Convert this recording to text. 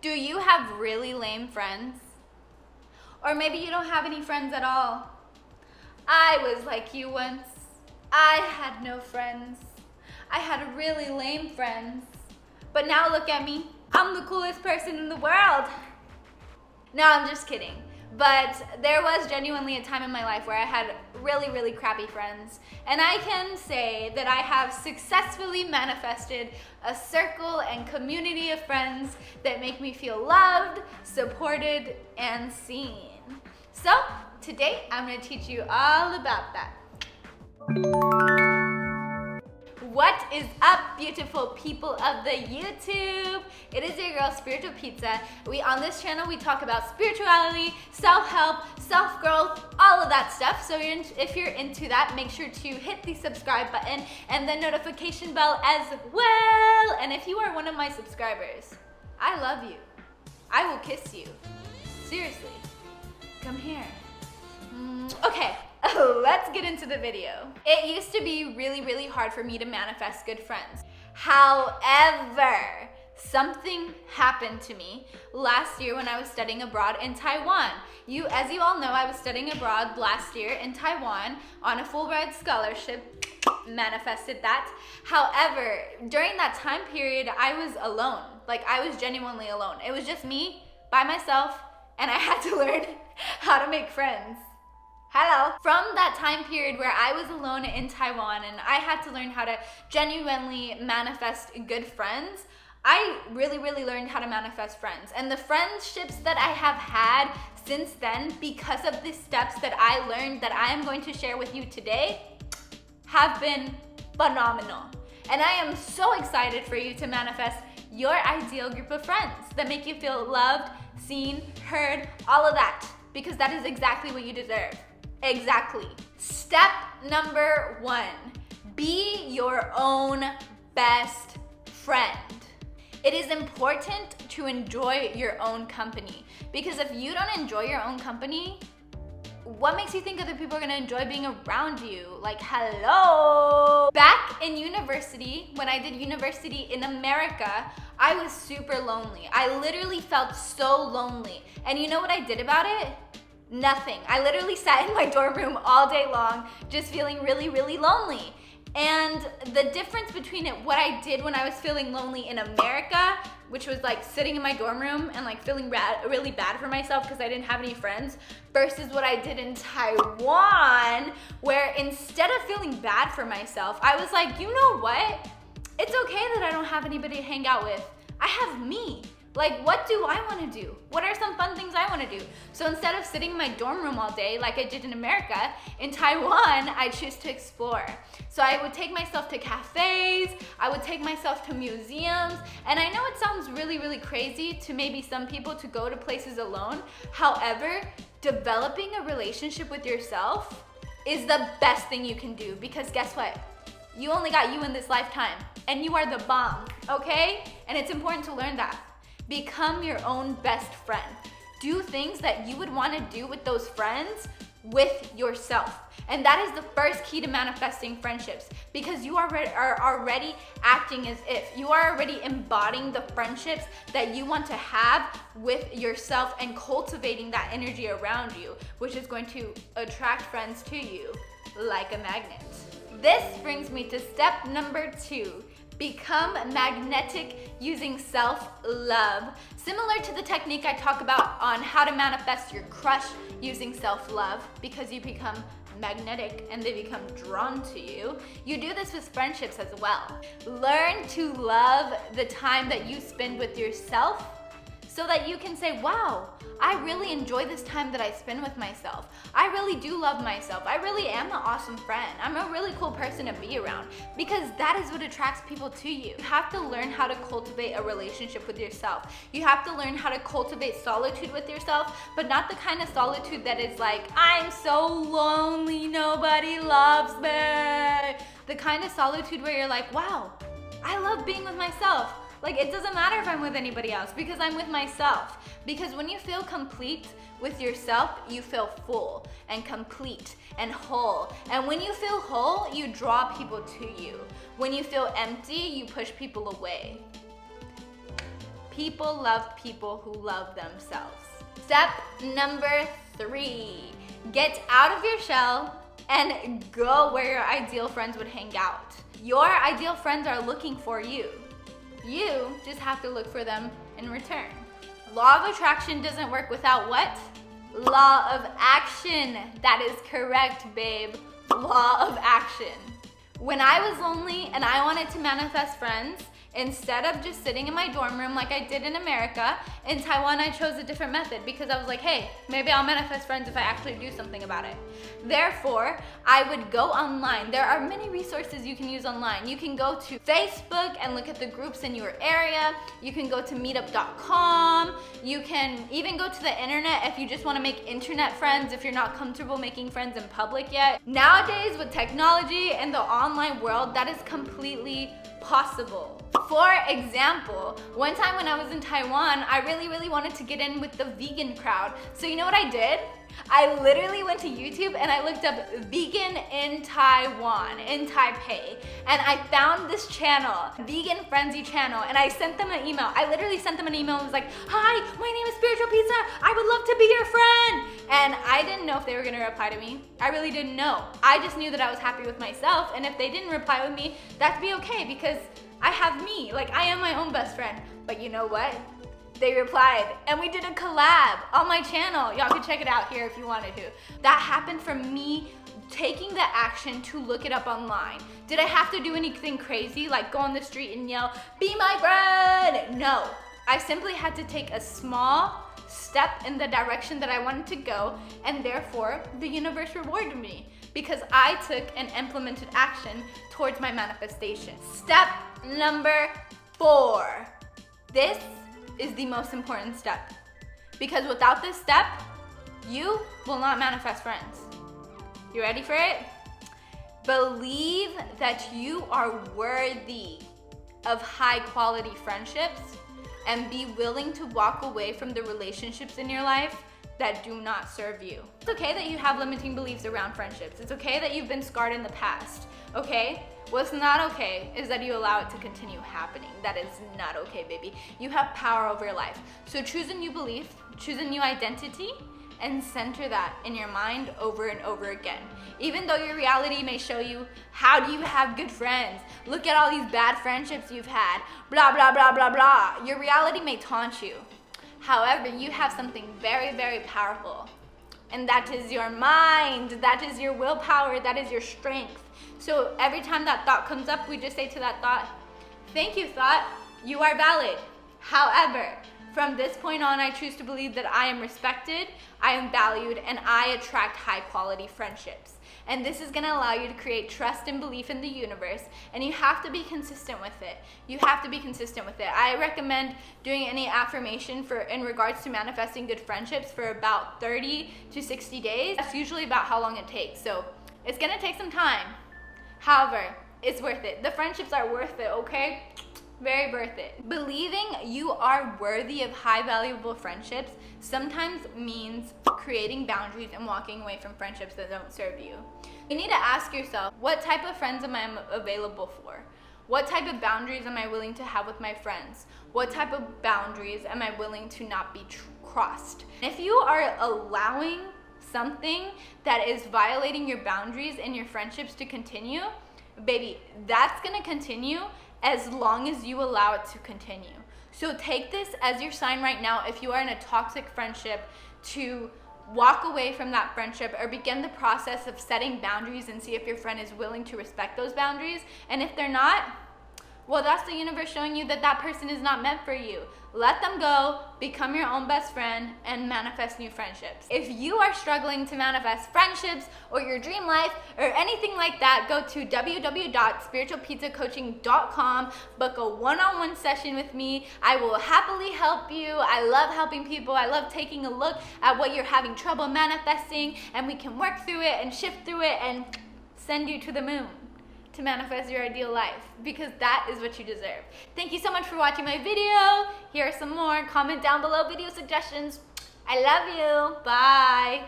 Do you have really lame friends? Or maybe you don't have any friends at all. I was like you once. I had no friends. I had really lame friends. But now look at me. I'm the coolest person in the world. No, I'm just kidding. But there was genuinely a time in my life where I had really, really crappy friends. And I can say that I have successfully manifested a circle and community of friends that make me feel loved, supported, and seen. So today I'm going to teach you all about that. What is up, beautiful people of the YouTube? It is your girl, Spiritual Pizza. On this channel, we talk about spirituality, self-help, self-growth, all of that stuff. So if you're into that, make sure to hit the subscribe button and the notification bell as well. And if you are one of my subscribers, I love you. I will kiss you. Seriously, come here. Okay. Let's get into the video. It used to be really, really hard for me to manifest good friends. However, something happened to me last year when I was studying abroad in Taiwan. As you all know, I was studying abroad last year in Taiwan on a full-ride scholarship. Manifested that. However, during that time period, I was alone. Like, I was genuinely alone. It was just me by myself, and I had to learn how to make friends. Hello. From that time period where I was alone in Taiwan and I had to learn how to genuinely manifest good friends, I really, really learned how to manifest friends. And the friendships that I have had since then, because of the steps that I learned that I am going to share with you today, have been phenomenal. And I am so excited for you to manifest your ideal group of friends that make you feel loved, seen, heard, all of that, because that is exactly what you deserve. Exactly. Step number 1, be your own best friend. It is important to enjoy your own company, because if you don't enjoy your own company, what makes you think other people are gonna enjoy being around you? Like, hello. Back in university, when I did university in America, I was super lonely. I literally felt so lonely. And you know what I did about it? Nothing. I literally sat in my dorm room all day long, just feeling really, really lonely. And the difference between what I did when I was feeling lonely in America, which was like sitting in my dorm room and like feeling really bad for myself because I didn't have any friends, versus what I did in Taiwan, where instead of feeling bad for myself, I was like, you know what? It's okay that I don't have anybody to hang out with. I have me. Like, what do I want to do? What are some fun things I want to do? So instead of sitting in my dorm room all day like I did in America, in Taiwan, I choose to explore. So I would take myself to cafes, I would take myself to museums, and I know it sounds really, really crazy to maybe some people to go to places alone. However, developing a relationship with yourself is the best thing you can do, because guess what? You only got you in this lifetime, and you are the bomb, okay? And it's important to learn that. Become your own best friend. Do things that you would want to do with those friends with yourself. And that is the first key to manifesting friendships, because you are already acting as if. You are already embodying the friendships that you want to have with yourself and cultivating that energy around you, which is going to attract friends to you like a magnet. This brings me to step number 2. Become magnetic using self-love. Similar to the technique I talk about on how to manifest your crush using self-love, because you become magnetic and they become drawn to you. You do this with friendships as well. Learn to love the time that you spend with yourself so that you can say, wow, I really enjoy this time that I spend with myself. I really do love myself. I really am an awesome friend. I'm a really cool person to be around, because that is what attracts people to you. You have to learn how to cultivate a relationship with yourself. You have to learn how to cultivate solitude with yourself, but not the kind of solitude that is like, I'm so lonely, nobody loves me. The kind of solitude where you're like, wow, I love being with myself. Like, it doesn't matter if I'm with anybody else, because I'm with myself. Because when you feel complete with yourself, you feel full and complete and whole. And when you feel whole, you draw people to you. When you feel empty, you push people away. people love people who love themselves. Step number 3, get out of your shell and go where your ideal friends would hang out. Your ideal friends are looking for you. You just have to look for them in return. Law of attraction doesn't work without what? Law of action. That is correct, babe. Law of action. When I was lonely and I wanted to manifest friends, instead of just sitting in my dorm room like I did in America, in Taiwan I chose a different method because I was like, hey, maybe I'll manifest friends if I actually do something about it. Therefore, I would go online. There are many resources you can use online. You can go to Facebook and look at the groups in your area. You can go to meetup.com. You can even go to the internet if you just want to make internet friends if you're not comfortable making friends in public yet. Nowadays, with technology and the online world, that is completely possible. For example, one time when I was in Taiwan, I really wanted to get in with the vegan crowd. So you know what I did? I literally went to YouTube and I looked up vegan in Taiwan, in Taipei, and I found this channel, Vegan Frenzy channel, and I sent them an email. I literally sent them an email and was like, hi, my name is Spiritual Pizza. I would love to be your friend. And I didn't know if they were gonna reply to me. I really didn't know. I just knew that I was happy with myself, and if they didn't reply with me, that'd be okay because I have me. Like, I am my own best friend. But you know what? They replied, and we did a collab on my channel. Y'all can check it out here if you wanted to. That happened from me taking the action to look it up online. Did I have to do anything crazy, like go on the street and yell, be my friend? No, I simply had to take a small step in the direction that I wanted to go, and therefore the universe rewarded me because I took and implemented action towards my manifestation. Step number 4. This is the most important step, because without this step, you will not manifest friends. You ready for it? Believe that you are worthy of high quality friendships and be willing to walk away from the relationships in your life that do not serve you. It's okay that you have limiting beliefs around friendships. It's okay that you've been scarred in the past, okay? What's not okay is that you allow it to continue happening. That is not okay, baby. You have power over your life. So choose a new belief, choose a new identity, and center that in your mind over and over again. Even though your reality may show you, how do you have good friends? Look at all these bad friendships you've had, blah, blah, blah, blah, blah. Your reality may taunt you. However, you have something very powerful, and that is your mind, that is your willpower, that is your strength. So every time that thought comes up, we just say to that thought, thank you, thought, you are valid. However, from this point on, I choose to believe that I am respected, I am valued, and I attract high quality friendships. And this is gonna allow you to create trust and belief in the universe, and you have to be consistent with it. You have to be consistent with it. I recommend doing any affirmation in regards to manifesting good friendships for about 30 to 60 days. That's usually about how long it takes. So it's gonna take some time. However, it's worth it. The friendships are worth it, okay? Very worth it. Believing you are worthy of high valuable friendships sometimes means creating boundaries and walking away from friendships that don't serve you. You need to ask yourself, what type of friends am I available for? What type of boundaries am I willing to have with my friends? What type of boundaries am I willing to not be crossed? If you are allowing something that is violating your boundaries and your friendships to continue, baby, that's gonna continue as long as you allow it to continue. So take this as your sign right now if you are in a toxic friendship to walk away from that friendship or begin the process of setting boundaries and see if your friend is willing to respect those boundaries. And if they're not, well, that's the universe showing you that that person is not meant for you. Let them go, become your own best friend, and manifest new friendships. If you are struggling to manifest friendships or your dream life or anything like that, go to www.spiritualpizzacoaching.com, book a one-on-one session with me. I will happily help you. I love helping people. I love taking a look at what you're having trouble manifesting, and we can work through it and shift through it and send you to the moon to manifest your ideal life, because that is what you deserve. Thank you so much for watching my video. Here are some more. Comment down below video suggestions. I love you. Bye.